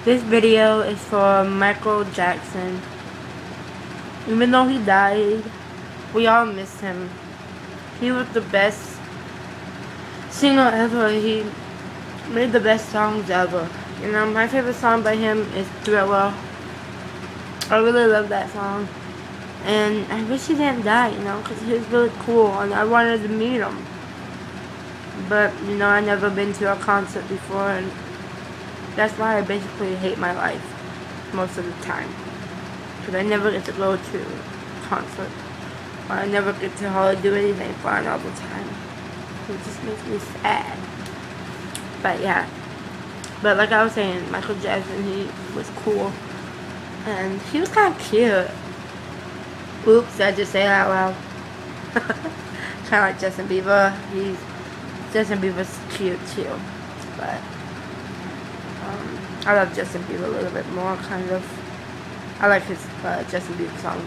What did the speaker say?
This video is for Michael Jackson. Even though he died, we all miss him. He was the best singer ever. He made the best songs ever. You know, my favorite song by him is Thriller. I really love that song. And I wish he didn't die, you know, because he was really cool and I wanted to meet him. But, you know, I never been to a concert before, and that's why I basically hate my life most of the time. Because I never get to go to a concert. Or I never get to hardly do anything fun all the time. It just makes me sad. But yeah. But like I was saying, Michael Jackson, he was cool. And he was kind of cute. Oops, I just say it out loud. Kind of like Justin Bieber. Justin Bieber's cute too. But I love Justin Bieber a little bit more, kind of. I like his Justin Bieber songs.